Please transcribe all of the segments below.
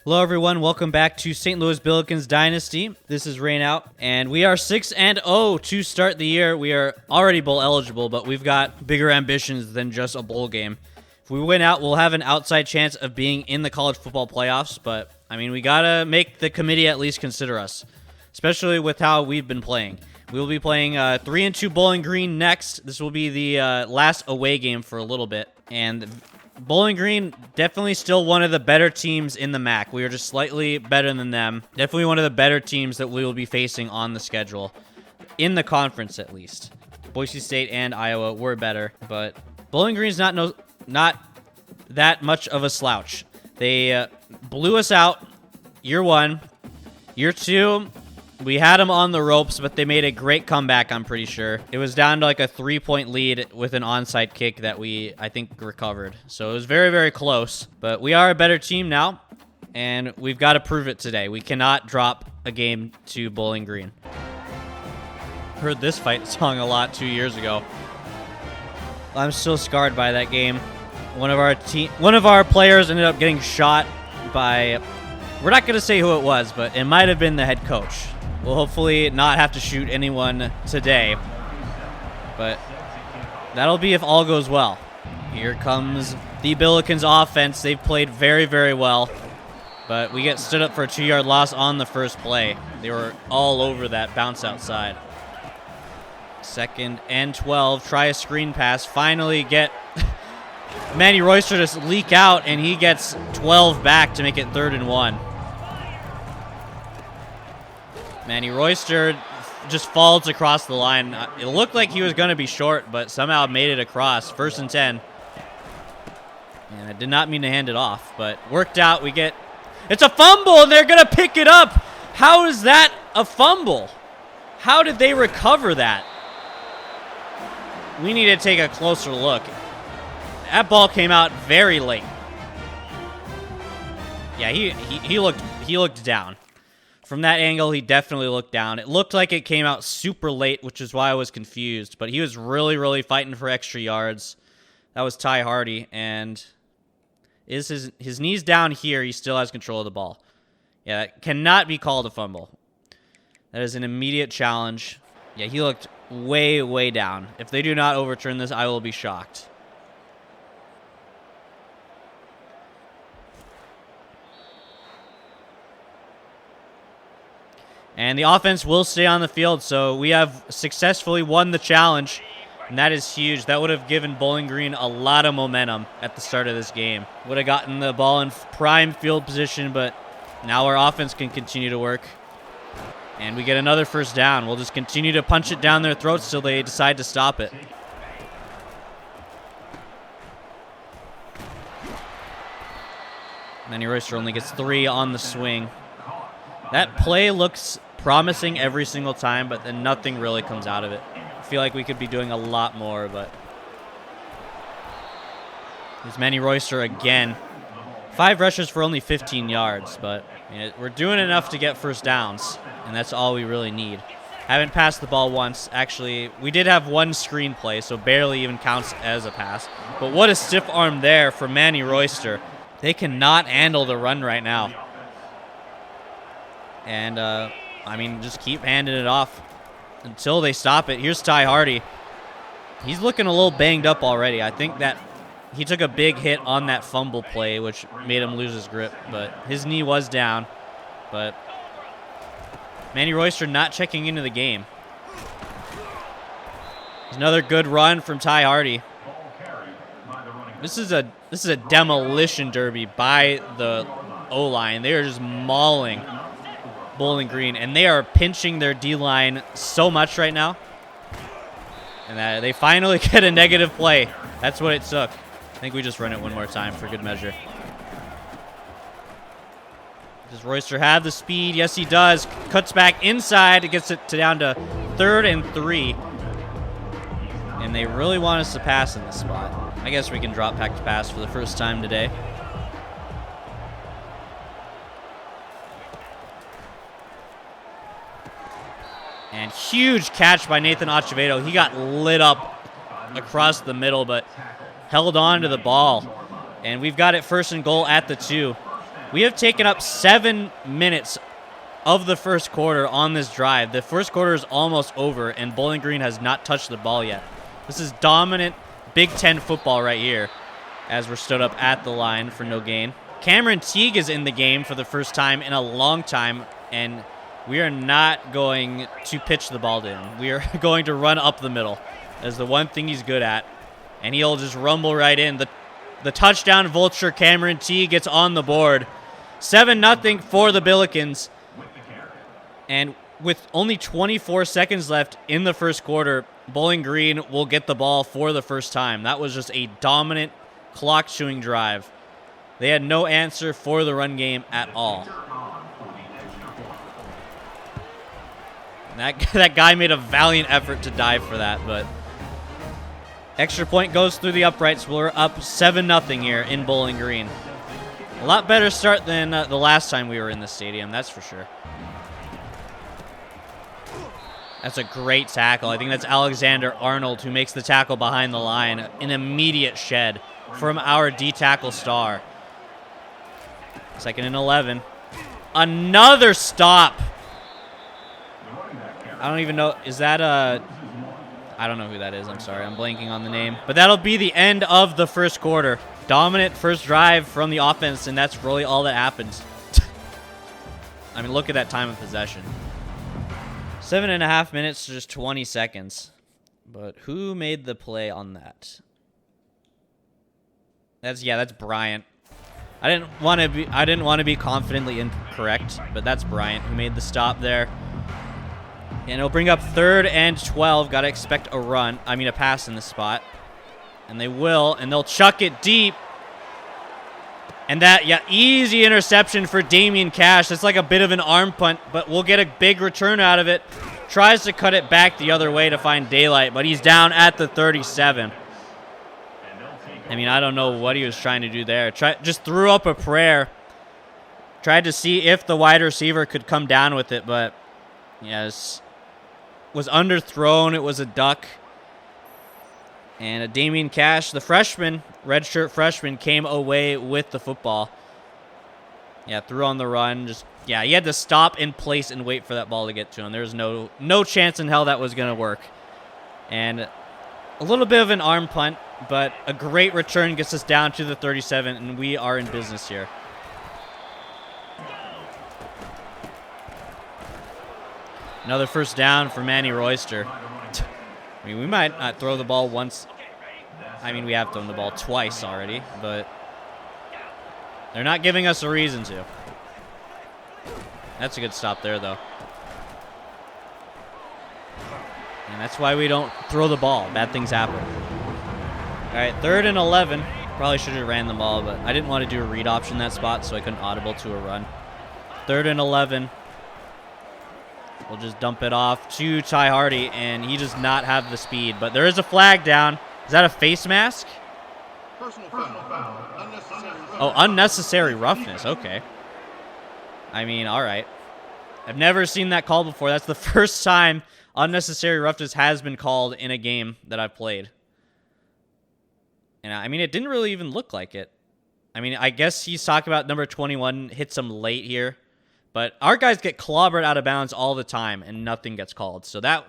Hello everyone, welcome back to St. Louis Billikens Dynasty. This is Rainout, and we are 6-0 to start the year. We are already bowl eligible, but we've got bigger ambitions than just a bowl game. If we win out, we'll have an outside chance of being in the college football playoffs, but I mean, we gotta make the committee at least consider us, especially with how we've been playing. We will be playing 3-2 Bowling Green next. This will be the last away game for a little bit, and Bowling Green, definitely still one of the better teams in the MAC. We are just slightly better than them. Definitely one of the better teams that we will be facing on the schedule. In the conference, at least. Boise State and Iowa were better, but Bowling Green's not that much of a slouch. They blew us out year one. Year two, we had them on the ropes, but they made a great comeback, I'm pretty sure. It was down to like a 3-point lead with an onside kick that we, I think, recovered. So it was very, very close. But we are a better team now, and we've got to prove it today. We cannot drop a game to Bowling Green. Heard this fight song a lot 2 years ago. I'm still scarred by that game. One of our players ended up getting shot by, we're not going to say who it was, but it might have been the head coach. We'll hopefully not have to shoot anyone today, but that'll be if all goes well. Here comes the Billikens offense. They've played very, very well, but we get stood up for a 2-yard loss on the first play. They were all over that bounce outside. 2nd and 12. Try a screen pass. Finally get Manny Royster to leak out, and he gets 12 back to make it 3rd and 1. Manny Royster just falls across the line. It looked like he was going to be short, but somehow made it across. 1st and 10. And I did not mean to hand it off, but worked out. It's a fumble, and they're going to pick it up. How is that a fumble? How did they recover that? We need to take a closer look. That ball came out very late. Yeah, he looked down. From that angle, he definitely looked down. It looked like it came out super late, which is why I was confused. But he was really, really fighting for extra yards. That was Ty Hardy, and his knee's down here. He still has control of the ball. Yeah, that cannot be called a fumble. That is an immediate challenge. Yeah, he looked way, way down. If they do not overturn this, I will be shocked. And the offense will stay on the field, so we have successfully won the challenge, and that is huge. That would have given Bowling Green a lot of momentum at the start of this game. Would have gotten the ball in prime field position, but now our offense can continue to work. And we get another 1st down. We'll just continue to punch it down their throats till they decide to stop it. Manny Royster only gets 3 on the swing. That play looks promising every single time, but then nothing really comes out of it. I feel like we could be doing a lot more, but there's Manny Royster again. 5 rushes for only 15 yards, but we're doing enough to get 1st downs, and that's all we really need. Haven't passed the ball once. Actually, we did have 1 screen play, so barely even counts as a pass. But what a stiff arm there for Manny Royster. They cannot handle the run right now. And, I mean, just keep handing it off until they stop it. Here's Ty Hardy. He's looking a little banged up already. I think that he took a big hit on that fumble play, which made him lose his grip. But his knee was down. But Manny Royster not checking into the game. There's another good run from Ty Hardy. This is a demolition derby by the O-line. They are just mauling Bowling Green, and they are pinching their D-line so much right now. And they finally get a negative play. That's what it took. I think we just run it one more time for good measure. Does Royster have the speed? Yes, he does. Cuts back inside. It gets it down to 3rd and 3. And they really want us to pass in this spot. I guess we can drop back to pass for the first time today. And huge catch by Nathan Acevedo. He got lit up across the middle, but held on to the ball. And we've got it 1st and goal at the 2. We have taken up 7 minutes of the first quarter on this drive. The first quarter is almost over, and Bowling Green has not touched the ball yet. This is dominant Big Ten football right here, as we're stood up at the line for no gain. Cameron Teague is in the game for the first time in a long time, and we are not going to pitch the ball to him. We are going to run up the middle. That's the one thing he's good at, and he'll just rumble right in. The touchdown vulture, Cameron Teague, gets on the board. 7-0 for the Billikens. And with only 24 seconds left in the first quarter, Bowling Green will get the ball for the first time. That was just a dominant clock-chewing drive. They had no answer for the run game at all. That guy made a valiant effort to dive for that, but extra point goes through the uprights. We're up 7-0 here in Bowling Green. A lot better start than the last time we were in the stadium, that's for sure. That's a great tackle. I think that's Alexander Arnold who makes the tackle behind the line. An immediate shed from our D-tackle star. 2nd and 11. Another stop. I don't even know. Is that I don't know who that is. I'm sorry. I'm blanking on the name. But that'll be the end of the first quarter. Dominant first drive from the offense, and that's really all that happens. I mean, look at that time of possession. 7.5 minutes to just 20 seconds. But who made the play on that? That's Bryant. I didn't want to be confidently incorrect, but that's Bryant who made the stop there. And it'll bring up 3rd and 12. Got to expect a pass in this spot. And they will, and they'll chuck it deep. And easy interception for Damian Cash. That's like a bit of an arm punt, but we'll get a big return out of it. Tries to cut it back the other way to find daylight, but he's down at the 37. I mean, I don't know what he was trying to do there. Just threw up a prayer. Tried to see if the wide receiver could come down with it, but yes, was underthrown. It was a duck. And a Damian Cash, the freshman, redshirt freshman, came away with the football. Yeah, threw on the run. He had to stop in place and wait for that ball to get to him. There was no chance in hell that was going to work. And a little bit of an arm punt, but a great return gets us down to the 37, and we are in business here. Another first down for Manny Royster. I mean, we might not throw the ball once. I mean, we have thrown the ball twice already, but they're not giving us a reason to. That's a good stop there, though. And that's why we don't throw the ball. Bad things happen. All right, 3rd and 11. Probably should have ran the ball, but I didn't want to do a read option in that spot, so I couldn't audible to a run. 3rd and 11. We'll just dump it off to Ty Hardy, and he does not have the speed. But there is a flag down. Is that a face mask? Personal foul. Unnecessary roughness. Oh, unnecessary roughness. Okay. I mean, all right. I've never seen that call before. That's the first time unnecessary roughness has been called in a game that I've played. And I mean, it didn't really even look like it. I mean, I guess he's talking about number 21 hits him late here. But our guys get clobbered out of bounds all the time, and nothing gets called. So that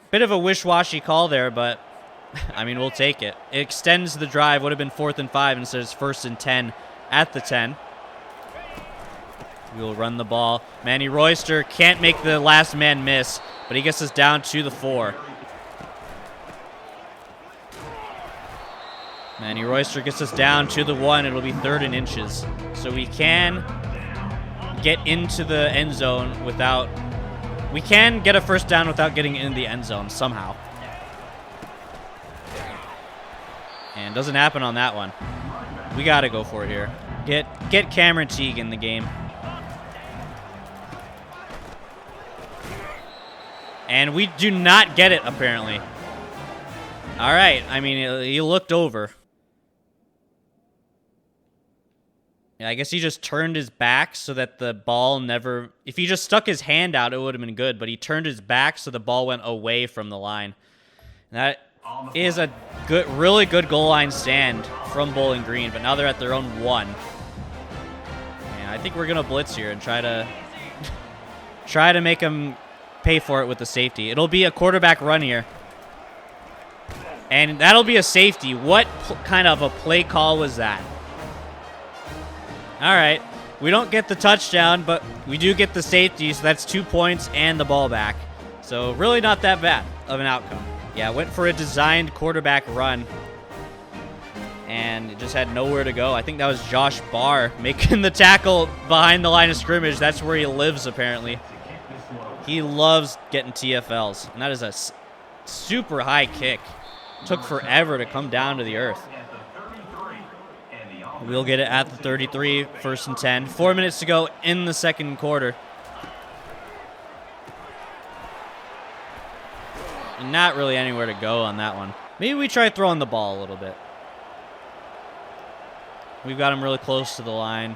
bit of a wish-washy call there, but I mean, we'll take it. It extends the drive. Would have been 4th and 5 instead of 1st and 10 at the 10. We will run the ball. Manny Royster can't make the last man miss, but he gets us down to the 4. Manny Royster gets us down to the 1. It'll be 3rd and inches. So we can get into the end zone without... We can get a first down without getting in the end zone somehow. And it doesn't happen on that one. We got to go for it here. Get Cameron Teague in the game. And we do not get it, apparently. All right. I mean, he looked over. Yeah, I guess he just turned his back so that the ball never... If he just stuck his hand out, it would have been good. But he turned his back so the ball went away from the line. And that is a really good goal line stand from Bowling Green. But now they're at their own 1. I think we're going to blitz here and try to make him pay for it with the safety. It'll be a quarterback run here. And that'll be a safety. What kind of a play call was that? All right. We don't get the touchdown, but we do get the safety, so that's 2 points and the ball back. So really not that bad of an outcome. Yeah, went for a designed quarterback run, and it just had nowhere to go. I think that was Josh Barr making the tackle behind the line of scrimmage. That's where he lives, apparently. He loves getting TFLs, and that is a super high kick. Took forever to come down to the earth. We'll get it at the 33, 1st and 10. 4 minutes to go in the second quarter. And not really anywhere to go on that one. Maybe we try throwing the ball a little bit. We've got him really close to the line.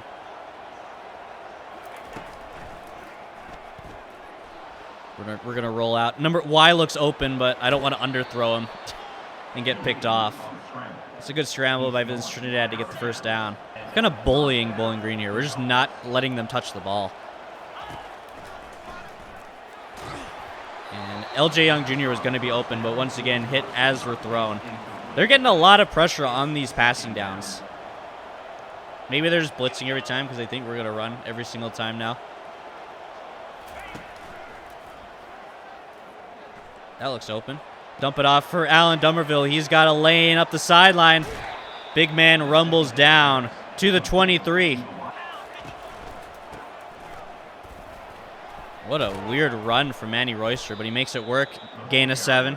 We're gonna roll out. Number Y looks open, but I don't want to underthrow him and get picked off. It's a good scramble by Vince Trinidad to get the first down. Kind of bullying Bowling Green here. We're just not letting them touch the ball. And LJ Young Jr. was going to be open, but once again hit as we're thrown. They're getting a lot of pressure on these passing downs. Maybe they're just blitzing every time because they think we're going to run every single time now. That looks open. Dump it off for Alan Dummerville. He's got a lane up the sideline. Big man rumbles down to the 23. What a weird run from Manny Royster, but he makes it work. Gain of 7.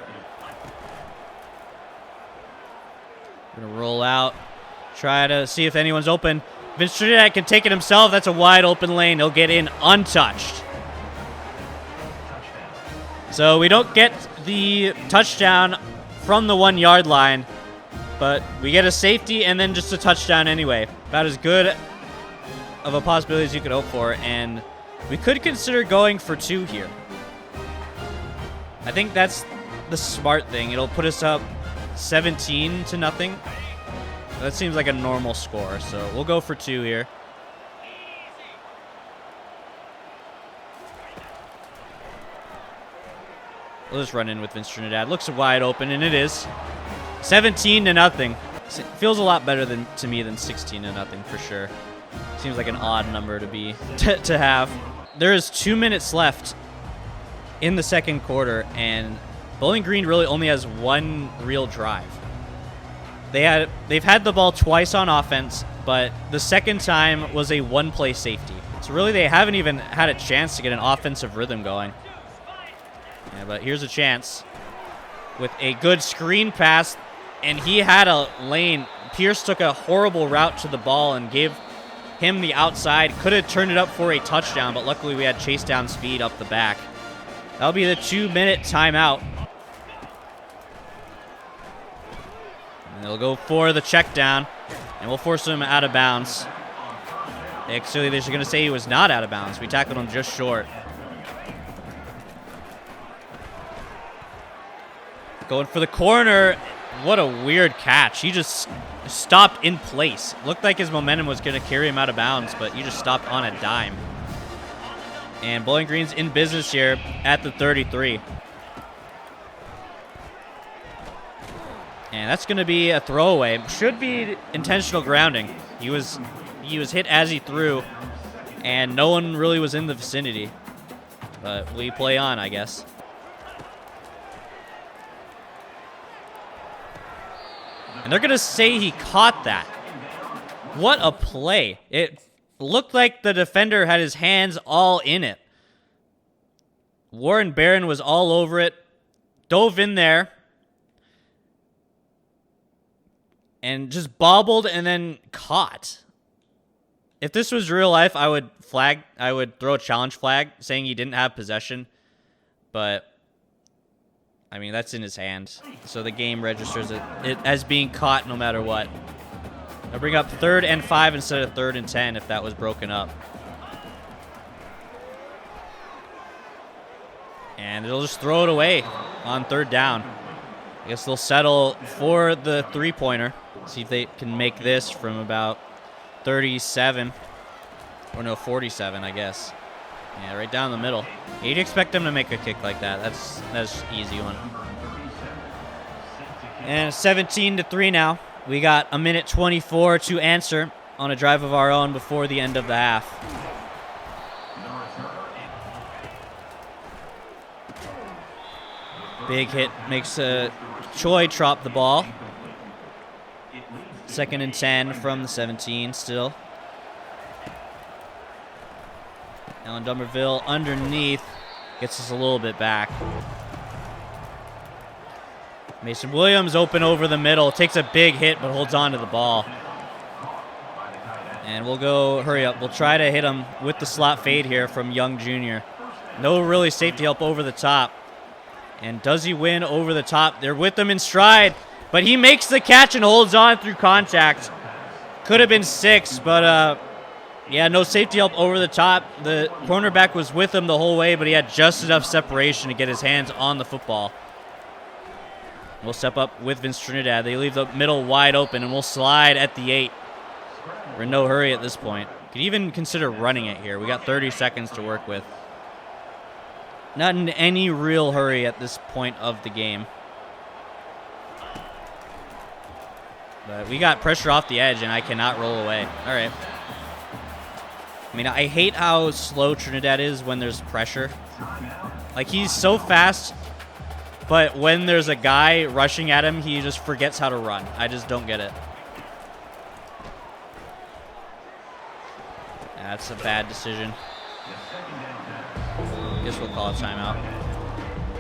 Gonna roll out. Try to see if anyone's open. Vince Trinidad can take it himself. That's a wide open lane. He'll get in untouched. So we don't get the touchdown from the 1 yard line, but we get a safety and then just a touchdown anyway. About as good of a possibility as you could hope for, and we could consider going for 2 here. I think that's the smart thing. It'll put us up 17-0. That seems like a normal score, so we'll go for 2 here. We'll just run in with Vince Trinidad. Looks wide open, and it is. 17-0. Feels a lot better to me than 16-0 for sure. Seems like an odd number to have. There is 2 minutes left in the second quarter, and Bowling Green really only has 1 real drive. They've had the ball twice on offense, but the second time was a 1-play safety. So really they haven't even had a chance to get an offensive rhythm going. Yeah, but here's a chance with a good screen pass, and he had a lane. Pierce took a horrible route to the ball and gave him the outside. Could have turned it up for a touchdown, but luckily we had chase down speed up the back. That'll be the 2-minute timeout. And they'll go for the check down, and we'll force him out of bounds. Actually, they're going to say he was not out of bounds. We tackled him just short. Going for the corner. What a weird catch. He just stopped in place. Looked like his momentum was going to carry him out of bounds, but he just stopped on a dime. And Bowling Green's in business here at the 33. And that's going to be a throwaway. Should be intentional grounding. He was hit as he threw, and no one really was in the vicinity. But we play on, I guess. And they're going to say he caught that. What a play. It looked like the defender had his hands all in it. Warren Barron was all over it. Dove in there. And just bobbled and then caught. If this was real life, I would throw a challenge flag saying he didn't have possession. But I mean, that's in his hand. So the game registers it as being caught no matter what. I'll bring up 3rd and 5 instead of 3rd and 10 if that was broken up. And they'll just throw it away on 3rd down. I guess they'll settle for the 3-pointer. See if they can make this from about 37. Or no, 47, I guess. Yeah, right down the middle. You'd expect him to make a kick like that. That's an easy one. And 17-3 now. We got a minute 24 to answer on a drive of our own before the end of the half. Big hit makes Choi drop the ball. 2nd and 10 from the 17 still. Alan Dumberville underneath gets us a little bit back. Mason Williams open over the middle. Takes a big hit but holds on to the ball. And we'll go hurry up. We'll try to hit him with the slot fade here from Young Jr. No really safety help over the top. And does he win over the top? They're with him in stride. But he makes the catch and holds on through contact. Could have been 6, but yeah, no safety help over the top. The cornerback was with him the whole way, but he had just enough separation to get his hands on the football. We'll step up with Vince Trinidad. They leave the middle wide open, and we'll slide at the 8. We're in no hurry at this point. Could even consider running it here. We got 30 seconds to work with. Not in any real hurry at this point of the game. But we got pressure off the edge, and I cannot roll away. All right. I mean, I hate how slow Trinidad is when there's pressure. Like, he's so fast, but when there's a guy rushing at him, he just forgets how to run. I just don't get it. That's a bad decision. Guess we'll call a timeout.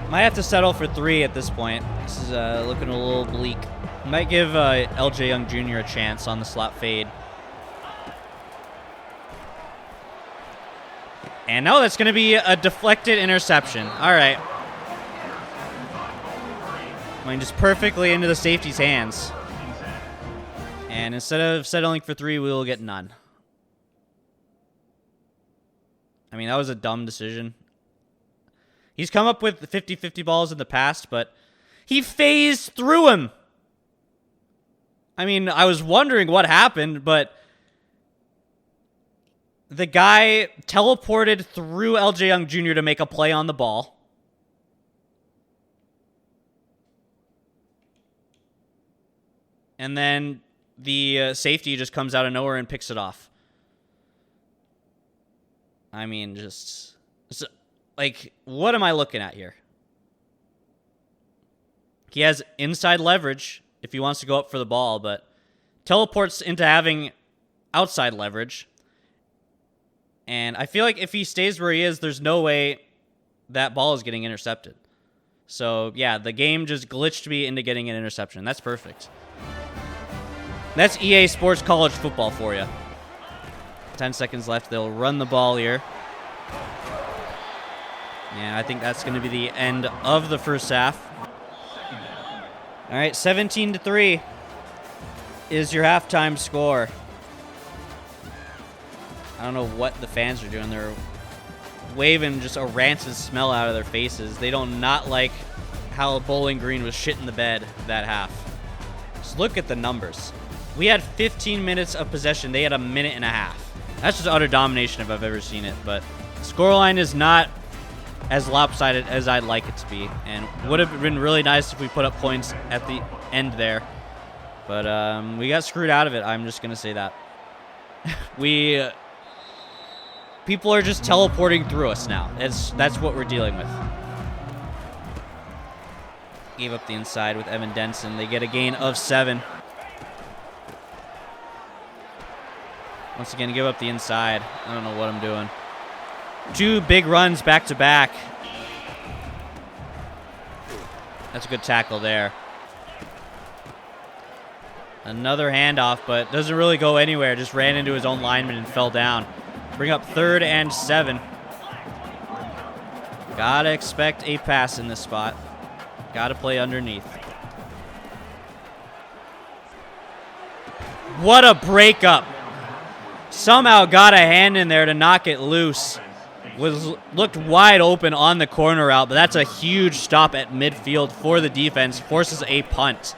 Might have to settle for 3 at this point. This is looking a little bleak. Might give LJ Young Jr. a chance on the slot fade. And no, that's going to be a deflected interception. All right. I mean, just perfectly into the safety's hands. And instead of settling for 3, we will get none. I mean, that was a dumb decision. He's come up with 50-50 balls in the past, but he phased through him. I mean, I was wondering what happened, but the guy teleported through LJ Young Jr. to make a play on the ball. And then the safety just comes out of nowhere and picks it off. I mean, just like, what am I looking at here? He has inside leverage if he wants to go up for the ball, but teleports into having outside leverage. And I feel like if he stays where he is, there's no way that ball is getting intercepted. So, yeah, the game just glitched me into getting an interception. That's perfect. That's EA Sports College Football for you. 10 seconds left. They'll run the ball here. Yeah, I think that's going to be the end of the first half. All right, 17-3 is your halftime score. I don't know what the fans are doing. They're waving just a rancid smell out of their faces. They don't not like how Bowling Green was shit in the bed that half. Just look at the numbers. We had 15 minutes of possession. They had a minute and a half. That's just utter domination if I've ever seen it. But the scoreline is not as lopsided as I'd like it to be. And would have been really nice if we put up points at the end there. But we got screwed out of it. I'm just going to say that. People are just teleporting through us now. That's what we're dealing with. Gave up the inside with Evan Denson. They get a gain of 7. Once again, give up the inside. I don't know what I'm doing. 2 big runs back to back. That's a good tackle there. Another handoff, but doesn't really go anywhere. Just ran into his own lineman and fell down. Bring up 3rd and 7. Gotta expect a pass in this spot. Gotta play underneath. What a breakup. Somehow got a hand in there to knock it loose. Looked wide open on the corner route, but that's a huge stop at midfield for the defense. Forces a punt.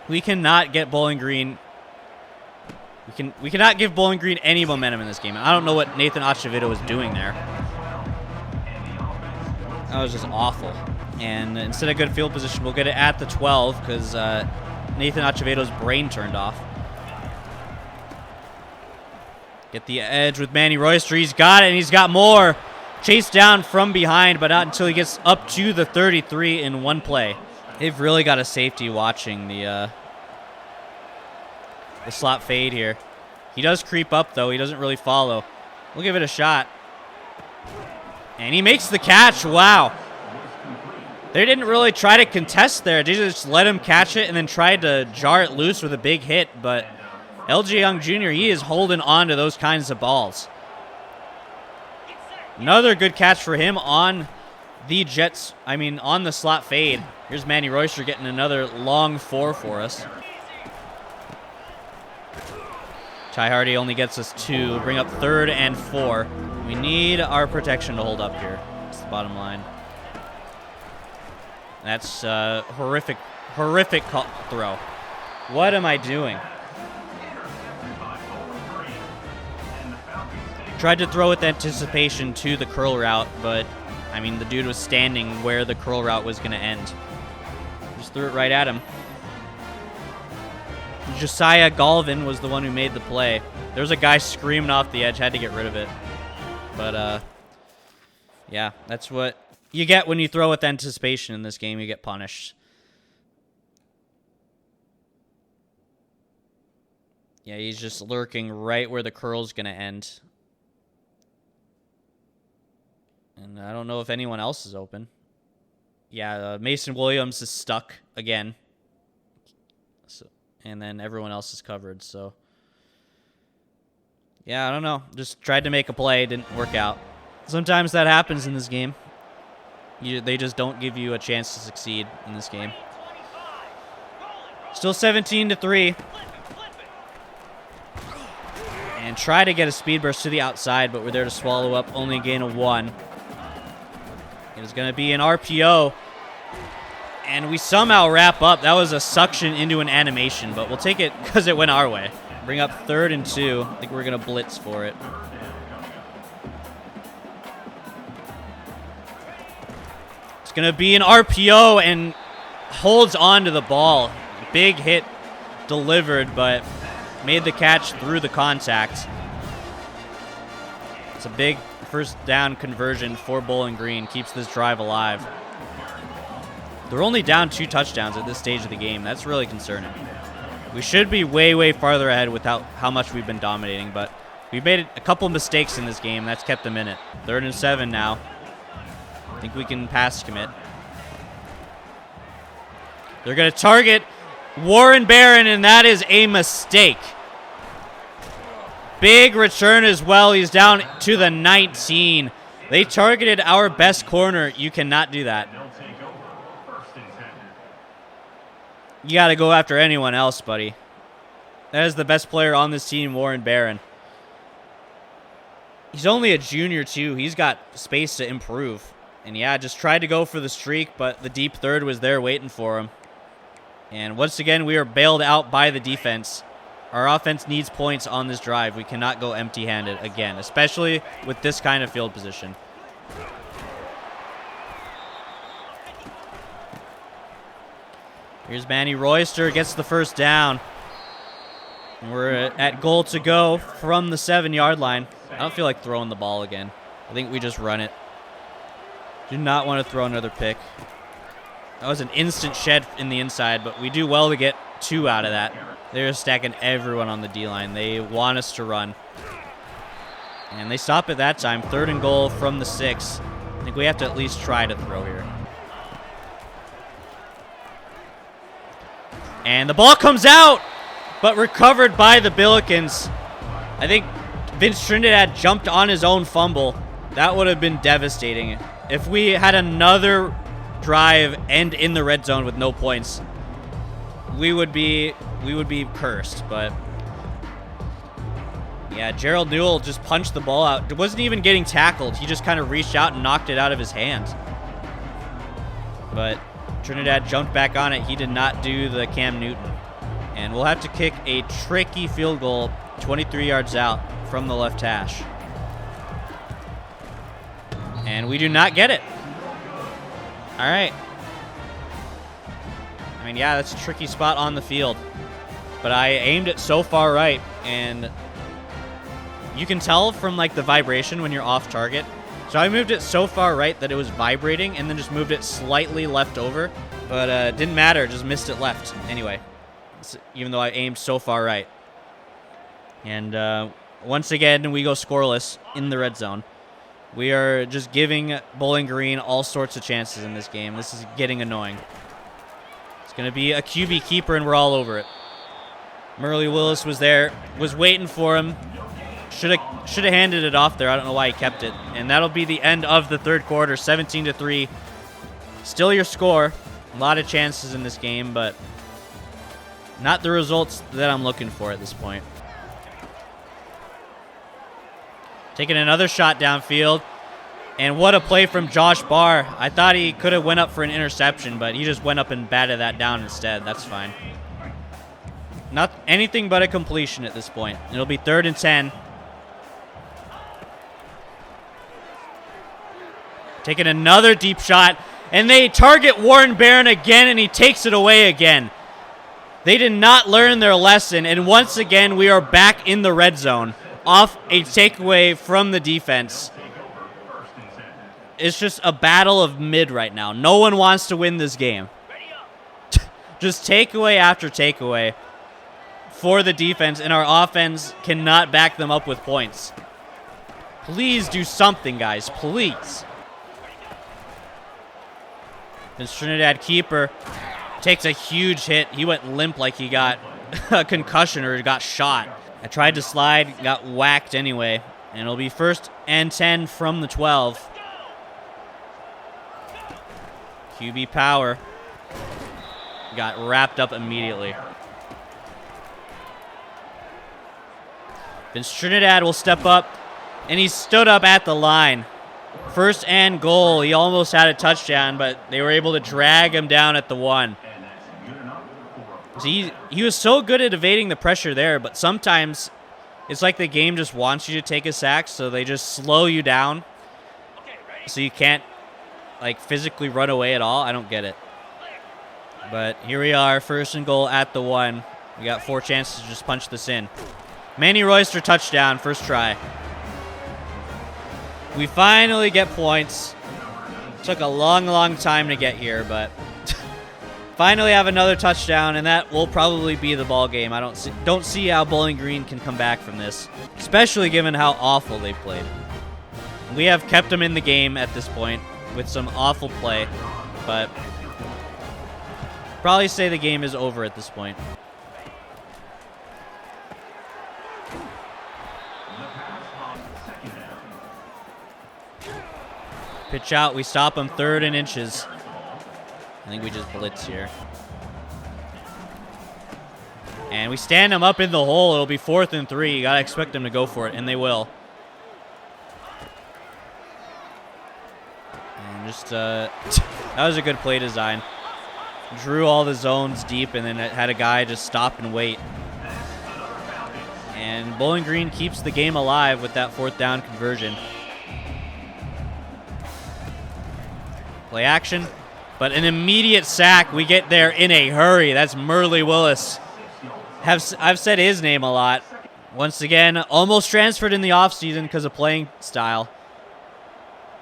We cannot get Bowling Green We cannot give Bowling Green any momentum in this game. I don't know what Nathan Acevedo was doing there. That was just awful. And instead of good field position, we'll get it at the 12 because Nathan Acevedo's brain turned off. Get the edge with Manny Royster. He's got it, and he's got more. Chased down from behind, but not until he gets up to the 33 in one play. They've really got a safety watching the slot fade here. He does creep up, though. He doesn't really follow. We'll give it a shot. And he makes the catch. Wow. They didn't really try to contest there. They just let him catch it and then tried to jar it loose with a big hit. But LJ Young Jr., he is holding on to those kinds of balls. Another good catch for him on the Jets. I mean, on the slot fade. Here's Manny Royster getting another long 4 for us. Ty Hardy only gets us 2. Bring up 3rd and 4. We need our protection to hold up here. That's the bottom line. That's horrific throw. What am I doing? Tried to throw with anticipation to the curl route, but, I mean, the dude was standing where the curl route was going to end. Just threw it right at him. Josiah Galvin was the one who made the play. There was a guy screaming off the edge, had to get rid of it. But, yeah, that's what you get when you throw with anticipation in this game. You get punished. Yeah, he's just lurking right where the curl's going to end. And I don't know if anyone else is open. Yeah, Mason Williams is stuck again. So, and then everyone else is covered, so. Yeah, I don't know. Just tried to make a play, didn't work out. Sometimes that happens in this game. They just don't give you a chance to succeed in this game. Still 17-3. And try to get a speed burst to the outside, but we're there to swallow up, only a gain of 1. It was going to be an RPO. And we somehow wrap up. That was a suction into an animation, but we'll take it because it went our way. Bring up 3rd and 2. I think we're going to blitz for it. It's going to be an RPO and holds on to the ball. Big hit delivered, but made the catch through the contact. It's a big first down conversion for Bowling Green. Keeps this drive alive. They're only down 2 touchdowns at this stage of the game. That's really concerning. We should be way, way farther ahead without how much we've been dominating, but we've made a couple mistakes in this game. That's kept them in it. 3rd and 7 now. I think we can pass commit. They're going to target Warren Barron, and that is a mistake. Big return as well. He's down to the 19. They targeted our best corner. You cannot do that. You got to go after anyone else, buddy. That is the best player on this team, Warren Barron. He's only a junior, too. He's got space to improve. And, yeah, just tried to go for the streak, but the deep third was there waiting for him. And once again, we are bailed out by the defense. Our offense needs points on this drive. We cannot go empty-handed again, especially with this kind of field position. Here's Manny Royster, gets the first down. And we're at goal to go from the 7-yard line. I don't feel like throwing the ball again. I think we just run it. Do not want to throw another pick. That was an instant shed in the inside, but we do well to get 2 out of that. They're stacking everyone on the D-line. They want us to run. And they stop at that time. 3rd and goal from the 6. I think we have to at least try to throw here. And the ball comes out, but recovered by the Billikens. I think Vince Trinidad jumped on his own fumble. That would have been devastating. If we had another drive end in the red zone with no points, we would be cursed. But yeah, Gerald Newell just punched the ball out. It wasn't even getting tackled. He just kind of reached out and knocked it out of his hand. But Trinidad jumped back on it. He did not do the Cam Newton. And we'll have to kick a tricky field goal 23 yards out from the left hash. And we do not get it. All right. I mean, yeah, that's a tricky spot on the field. But I aimed it so far right, and you can tell from like the vibration when you're off target. So I moved it so far right that it was vibrating, and then just moved it slightly left over. But it didn't matter, just missed it left anyway, even though I aimed so far right. And once again, we go scoreless in the red zone. We are just giving Bowling Green all sorts of chances in this game. This is getting annoying. It's going to be a QB keeper, and we're all over it. Murley Willis was there, was waiting for him. Should have handed it off there. I don't know why he kept it. And that'll be the end of the third quarter, 17-3. Still your score. A lot of chances in this game, but not the results that I'm looking for at this point. Taking another shot downfield. And what a play from Josh Barr. I thought he could have went up for an interception, but he just went up and batted that down instead. That's fine. Not anything but a completion at this point. It'll be 3rd and 10. Taking another deep shot. And they target Warren Barron again, and he takes it away again. They did not learn their lesson, and once again, we are back in the red zone off a takeaway from the defense. It's just a battle of mid right now. No one wants to win this game. Just takeaway after takeaway for the defense, and our offense cannot back them up with points. Please do something, guys. Please. This Trinidad keeper takes a huge hit. He went limp like he got a concussion or got shot. I tried to slide, got whacked anyway. And it'll be 1st and 10 from the 12. QB power. Got wrapped up immediately. Vince Trinidad will step up, and he stood up at the line. 1st and goal. He almost had a touchdown, but they were able to drag him down at the 1. So he was so good at evading the pressure there, but sometimes it's like the game just wants you to take a sack, so they just slow you down so you can't like physically run away at all. I don't get it. But here we are, 1st and goal at the 1. We got 4 chances to just punch this in. Manny Royster touchdown, 1st try. We finally get points. Took a long, long time to get here, but finally have another touchdown, and that will probably be the ball game. I don't see how Bowling Green can come back from this, especially given how awful they played. We have kept them in the game at this point with some awful play, but probably say the game is over at this point. Pitch out. We stop him 3rd and inches. I think we just blitz here. And we stand him up in the hole. It'll be 4th and 3. You got to expect them to go for it, and they will. And just, that was a good play design. Drew all the zones deep, and then it had a guy just stop and wait. And Bowling Green keeps the game alive with that 4th down conversion. Play action, but an immediate sack. We get there in a hurry. That's Murley Willis. I've said his name a lot. Once again, almost transferred in the offseason because of playing style.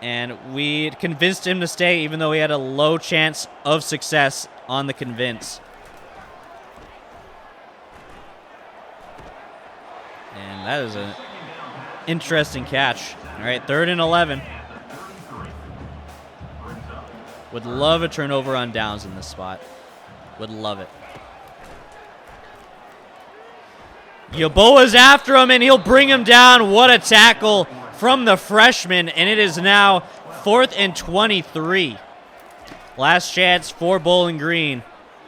And we convinced him to stay even though he had a low chance of success on the convince. And that is an interesting catch. All right, 3rd and 11. Would love a turnover on downs in this spot. Would love it. Yaboa's after him, and he'll bring him down. What a tackle from the freshman, and it is now 4th and 23. Last chance for Bowling Green.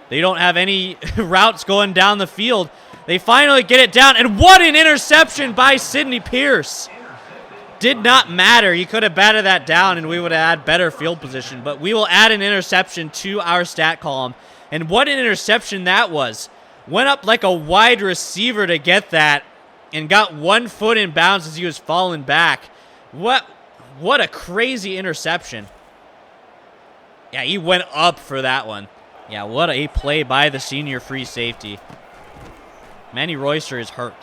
They don't have any routes going down the field. They finally get it down, and what an interception by Sidney Pierce. Did not matter. He could have batted that down, and we would have had better field position, but we will add an interception to our stat column. And what an interception that was. Went up like a wide receiver to get that. and got 1 foot in bounds as he was falling back. What a crazy interception. Yeah, he went up for that one. Yeah, what a play by the senior free safety. Manny Royster is hurt.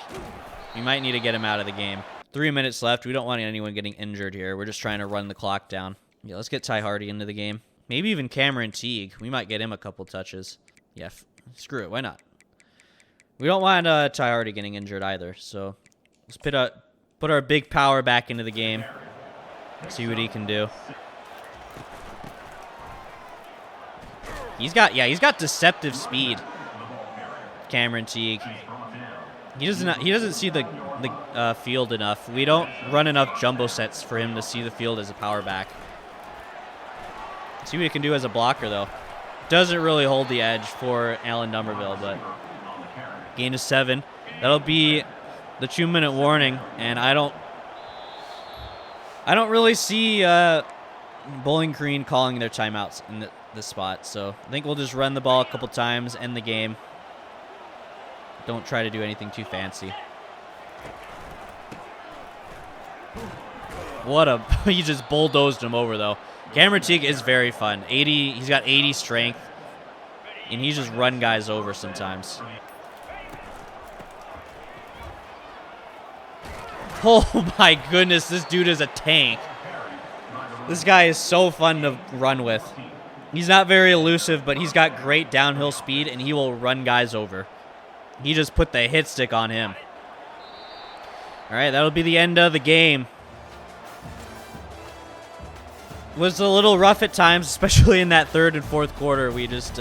We might need to get him out of the game. 3 minutes left. We don't want anyone getting injured here. We're just trying to run the clock down. Yeah, let's get Ty Hardy into the game. Maybe even Cameron Teague. We might get him a couple touches. Yeah, screw it. Why not? We don't want Ty Hardy getting injured either. So let's put our big power back into the game. See what he can do. He's got deceptive speed. Cameron Teague. He doesn't see the field enough. We don't run enough jumbo sets for him to see the field as a power back. See what he can do as a blocker, though. Doesn't really hold the edge for Allen Dummerville, but gain of 7. That'll be the 2-minute warning, and I don't really see Bowling Green calling their timeouts in this spot, so I think we'll just run the ball a couple times, end the game. Don't try to do anything too fancy. He just bulldozed him over, though. Cameron Teague is very fun. He's got 80 strength, and he just run guys over sometimes. Oh my goodness, this dude is a tank. This guy is so fun to run with. He's not very elusive, but he's got great downhill speed, and he will run guys over. He just put the hit stick on him. All right, that'll be the end of the game. Was a little rough at times, especially in that 3rd and 4th quarter. We just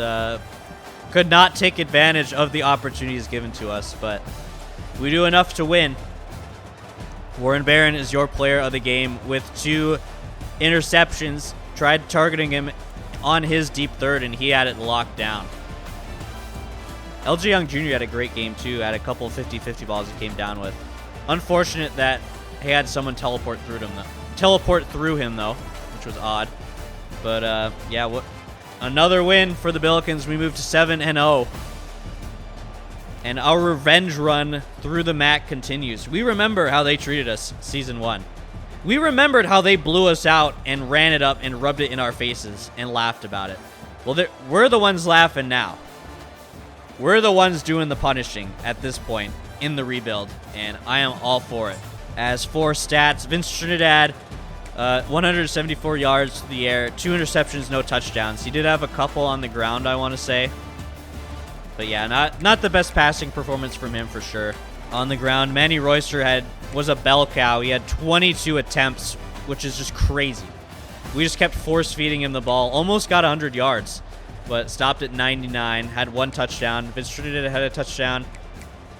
could not take advantage of the opportunities given to us, but we do enough to win. Warren Barron is your player of the game with 2 interceptions. Tried targeting him on his deep third, and he had it locked down. LJ Young Jr. had a great game, too. Had a couple 50-50 balls he came down with. Unfortunate that he had someone teleport through him, though, which was odd. But, yeah, another win for the Billikens. We moved to 7-0. And our revenge run through the MAC continues. We remember how they treated us Season 1. We remembered how they blew us out and ran it up and rubbed it in our faces and laughed about it. Well, we're the ones laughing now. We're the ones doing the punishing at this point in the rebuild, and I am all for it. As for stats, Vince Trinidad, 174 yards to the air, 2 interceptions, no touchdowns. He did have a couple on the ground, I want to say. But yeah, not the best passing performance from him for sure. On the ground, Manny Royster was a bell cow. He had 22 attempts, which is just crazy. We just kept force-feeding him the ball. Almost got 100 yards, but stopped at 99. Had 1 touchdown. Vince Trinidad had a touchdown.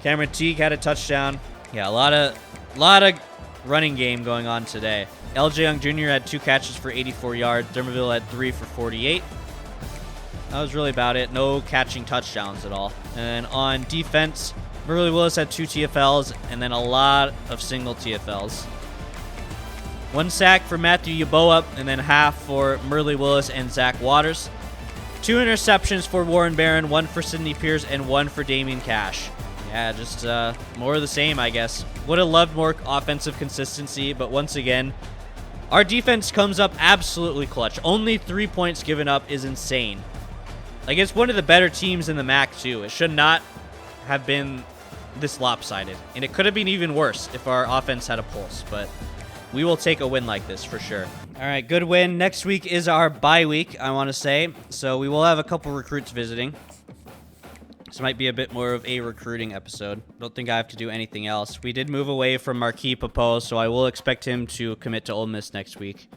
Cameron Teague had a touchdown. Yeah, a lot of running game going on today. LJ Young Jr. had 2 catches for 84 yards. Dermerville had 3 for 48. That was really about it. No catching touchdowns at all. And on defense, Merle Willis had 2 TFLs and then a lot of single TFLs. 1 sack for Matthew Yaboa and then half for Merle Willis and Zach Waters. 2 interceptions for Warren Barron, 1 for Sidney Pierce and 1 for Damian Cash. Yeah, just more of the same, I guess. Would have loved more offensive consistency, but once again, our defense comes up absolutely clutch. Only 3 points given up is insane. Like, it's one of the better teams in the MAC, too. It should not have been this lopsided. And it could have been even worse if our offense had a pulse. But we will take a win like this for sure. All right, good win. Next week is our bye week, I want to say. So we will have a couple recruits visiting. This might be a bit more of a recruiting episode. Don't think I have to do anything else. We did move away from Marquis Papeau, so I will expect him to commit to Ole Miss next week.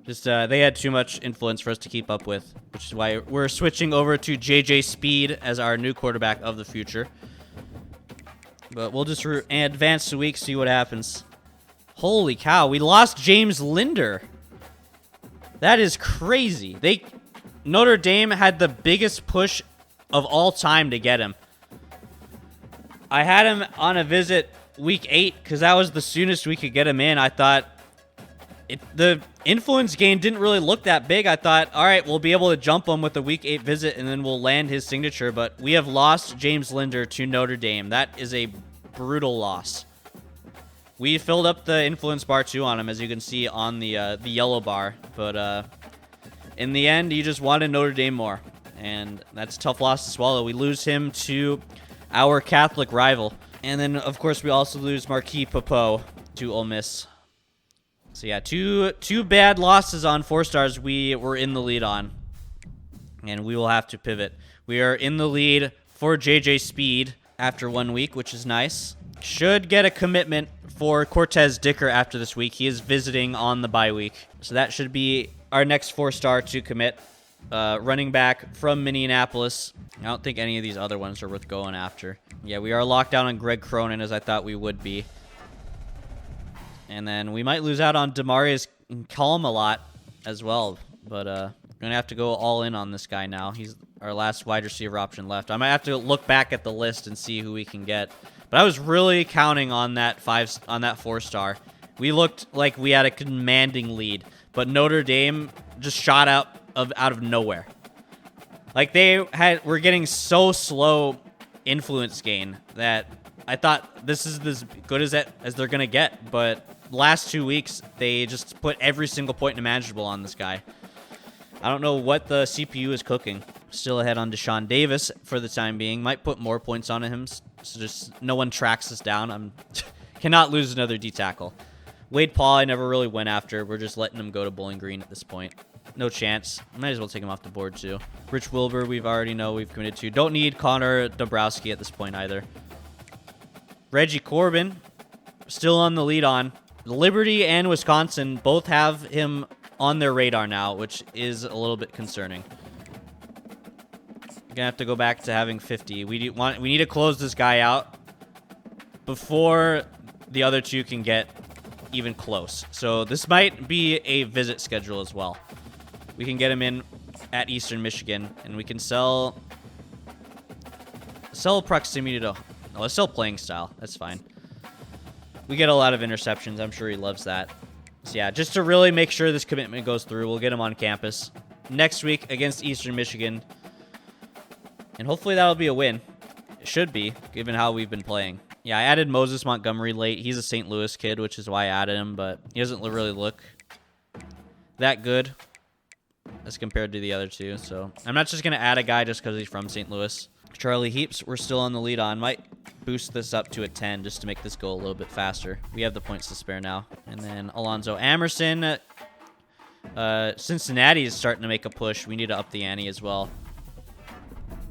Just they had too much influence for us to keep up with, which is why we're switching over to JJ Speed as our new quarterback of the future. But we'll just advance the week, see what happens. Holy cow, we lost James Linder. That is crazy. Notre Dame had the biggest push of all time to get him. I had him on a visit week 8 because that was the soonest we could get him in. I thought the influence gain didn't really look that big. I thought, all right, we'll be able to jump him with a week 8 visit and then we'll land his signature. But we have lost James Linder to Notre Dame. That is a brutal loss. We filled up the influence bar too on him, as you can see on the yellow bar. But in the end, he just wanted Notre Dame more. And that's a tough loss to swallow. We lose him to our Catholic rival. And then, of course, we also lose Marquis Popo to Ole Miss. So yeah, two bad losses on 4 stars we were in the lead on. And we will have to pivot. We are in the lead for JJ Speed after 1 week, which is nice. Should get a commitment for Cortez Dicker after this week. He is visiting on the bye week. So that should be our next 4-star to commit. Running back from Minneapolis. I don't think any of these other ones are worth going after. Yeah, we are locked down on Greg Cronin, as I thought we would be. And then we might lose out on Demarius Calm a lot as well. But we're going to have to go all in on this guy now. He's our last wide receiver option left. I might have to look back at the list and see who we can get. But I was really counting on that 4-star. We looked like we had a commanding lead. But Notre Dame just shot out of nowhere. Like, were getting so slow influence gain that I thought this is as good as they're going to get. But last 2 weeks, they just put every single point imaginable on this guy. I don't know what the CPU is cooking. Still ahead on Deshaun Davis for the time being. Might put more points on him, so just no one tracks us down. Cannot lose another D tackle. Wade Paul, I never really went after. We're just letting him go to Bowling Green at this point. No chance. Might as well take him off the board, too. Rich Wilbur, we've committed to. Don't need Connor Dabrowski at this point, either. Reggie Corbin, still on the lead on. Liberty and Wisconsin both have him on their radar now, which is a little bit concerning. Gonna have to go back to having 50. We need to close this guy out before the other two can get even close. So this might be a visit schedule as well. We can get him in at Eastern Michigan, and we can sell proximity to... No, let's sell playing style. That's fine. We get a lot of interceptions. I'm sure he loves that. So yeah, just to really make sure this commitment goes through, we'll get him on campus next week against Eastern Michigan. And hopefully that'll be a win. It should be, given how we've been playing. Yeah, I added Moses Montgomery late. He's a St. Louis kid, which is why I added him, but he doesn't really look that good as compared to the other two. So I'm not just going to add a guy just because he's from St. Louis. Charlie Heaps, we're still on the lead on. Might boost this up to a 10 just to make this go a little bit faster. We have the points to spare now. And then Alonzo Amerson. Cincinnati is starting to make a push. We need to up the ante as well.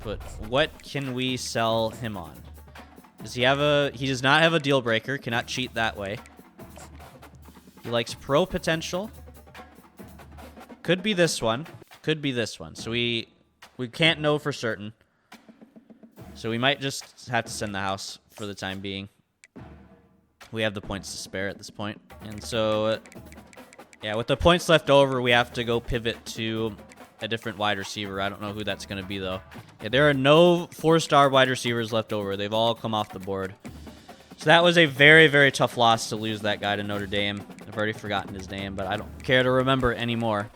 But what can we sell him on? Does he have he does not have a deal breaker. Cannot cheat that way. He likes pro potential. Could be this one. Could be this one. So we can't know for certain. So we might just have to send the house for the time being. We have the points to spare at this point. And so, yeah, with the points left over, we have to go pivot to a different wide receiver. I don't know who that's going to be, though. Yeah, there are no 4-star wide receivers left over. They've all come off the board. So that was a very, very tough loss to lose that guy to Notre Dame. I've already forgotten his name, but I don't care to remember anymore.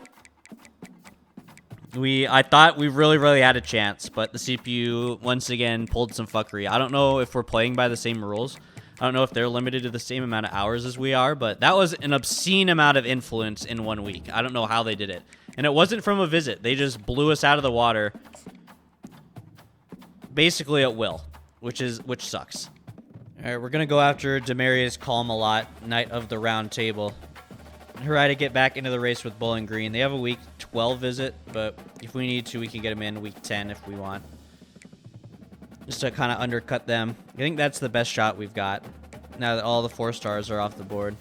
I thought we really, really had a chance, but the CPU once again pulled some fuckery. I don't know if we're playing by the same rules. I don't know if they're limited to the same amount of hours as we are, but that was an obscene amount of influence in 1 week. I don't know how they did it. And it wasn't from a visit. They just blew us out of the water basically at will, which sucks. All right, we're going to go after Demarius Calm a lot, Knight of the Round Table. Try to get back into the race with Bowling Green. They have a week 12 visit, but if we need to, we can get them in week 10 if we want. Just to kind of undercut them. I think that's the best shot we've got now that all the 4-stars are off the board.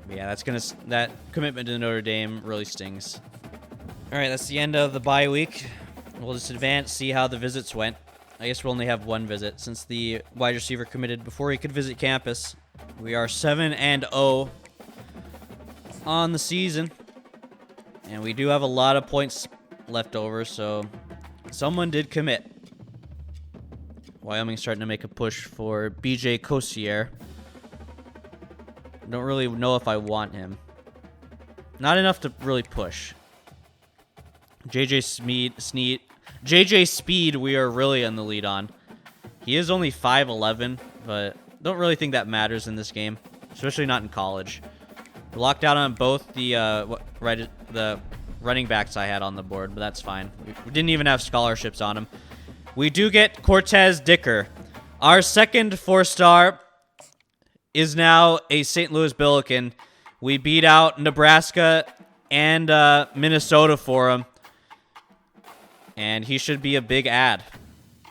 But yeah, that commitment to Notre Dame really stings. All right, that's the end of the bye week. We'll just advance, see how the visits went. I guess we'll only have one visit since the wide receiver committed before he could visit campus. We are 7-0 on the season, and we do have a lot of points left over, so someone did commit. Wyoming's starting to make a push for BJ Cossier. Don't really know if I want him. Not enough to really push. JJ Speed, we are really in the lead on. He is only 5'11", but don't really think that matters in this game, especially not in college. We're locked out on both the the running backs I had on the board, but that's fine. We didn't even have scholarships on them. We do get Cortez Dicker. Our second 4-star is now a St. Louis Billiken. We beat out Nebraska and Minnesota for him. And he should be a big ad.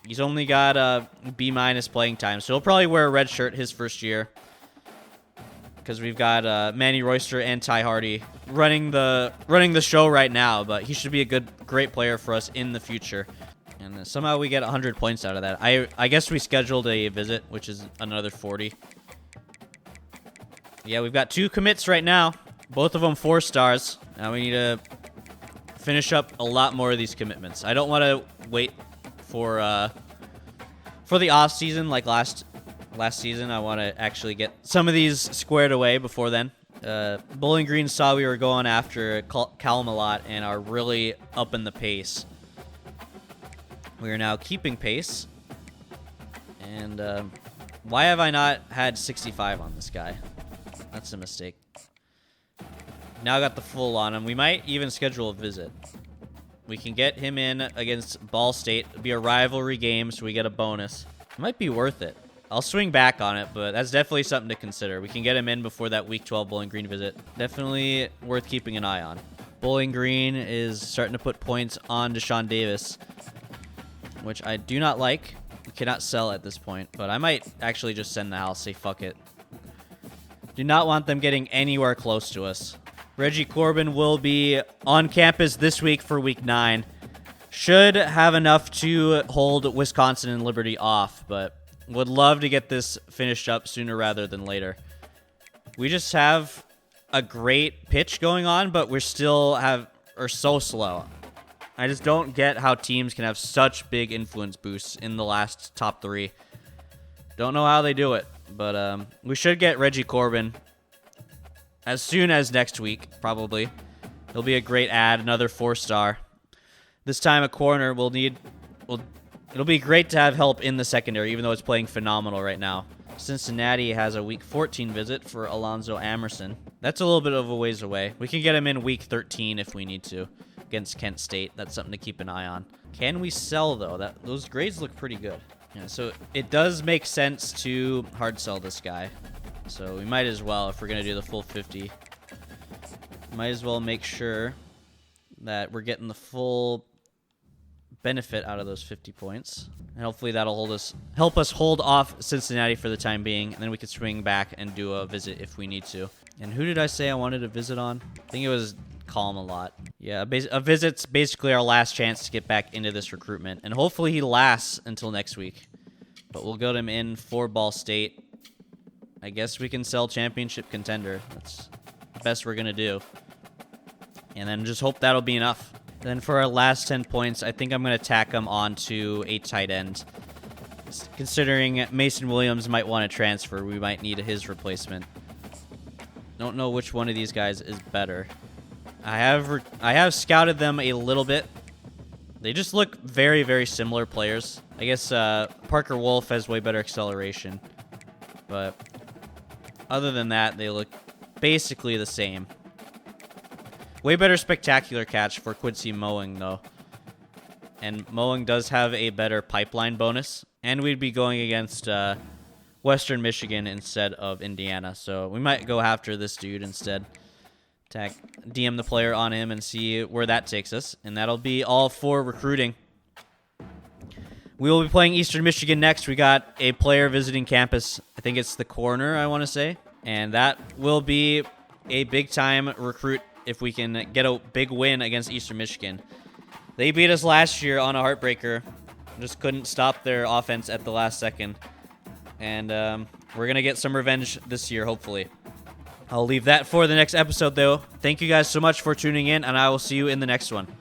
He's only got a B- playing time, so he'll probably wear a red shirt his first year. Because we've got Manny Royster and Ty Hardy running the show right now, but he should be a great player for us in the future. And somehow we get 100 points out of that. I guess we scheduled a visit, which is another 40. Yeah, we've got 2 commits right now. Both of them 4 stars. Now we need to finish up a lot more of these commitments. I don't want to wait for the off season like last season. I want to actually get some of these squared away before then. Bowling Green saw we were going after Calum a lot and are really upping the pace. We are now keeping pace. And why have I not had 65 on this guy? That's a mistake. Now I got the full on him. We might even schedule a visit. We can get him in against Ball State. It'll be a rivalry game, so we get a bonus. It might be worth it. I'll swing back on it, but that's definitely something to consider. We can get him in before that Week 12 Bowling Green visit. Definitely worth keeping an eye on. Bowling Green is starting to put points on Deshaun Davis, which I do not like. We cannot sell at this point, but I might actually just send the house. Say fuck it. Do not want them getting anywhere close to us. Reggie Corbin will be on campus this week for Week 9. Should have enough to hold Wisconsin and Liberty off, but would love to get this finished up sooner rather than later. We just have a great pitch going on, but we're still are so slow. I just don't get how teams can have such big influence boosts in the last top 3. Don't know how they do it, but we should get Reggie Corbin as soon as next week, probably. He'll be a great ad, another 4-star. This time a corner it'll be great to have help in the secondary, even though it's playing phenomenal right now. Cincinnati has a Week 14 visit for Alonzo Amerson. That's a little bit of a ways away. We can get him in Week 13 if we need to against Kent State. That's something to keep an eye on. Can we sell, though? Those grades look pretty good. Yeah, so it does make sense to hard sell this guy. So we might as well, if we're going to do the full 50, might as well make sure that we're getting the full benefit out of those 50 points. And hopefully that'll help us hold off Cincinnati for the time being, and then we can swing back and do a visit if we need to. And who did I say I wanted to visit on? I think it was Calm a lot. Yeah, a visit's basically our last chance to get back into this recruitment, and hopefully he lasts until next week. But we'll get him in for Ball State. I guess we can sell championship contender. That's the best we're going to do. And then just hope that'll be enough. Then for our last 10 points, I think I'm going to tack him onto a tight end. Considering Mason Williams might want to transfer, we might need his replacement. Don't know which one of these guys is better. I have scouted them a little bit. They just look very, very similar players. I guess Parker Wolf has way better acceleration. But other than that, they look basically the same. Way better spectacular catch for Quincy Mowing, though. And Mowing does have a better pipeline bonus. And we'd be going against Western Michigan instead of Indiana. So we might go after this dude instead. DM the player on him and see where that takes us. And that'll be all for recruiting. We will be playing Eastern Michigan next. We got a player visiting campus. I think it's the corner, I want to say. And that will be a big-time recruit if we can get a big win against Eastern Michigan. They beat us last year on a heartbreaker. Just couldn't stop their offense at the last second. And we're going to get some revenge this year, hopefully. I'll leave that for the next episode, though. Thank you guys so much for tuning in, and I will see you in the next one.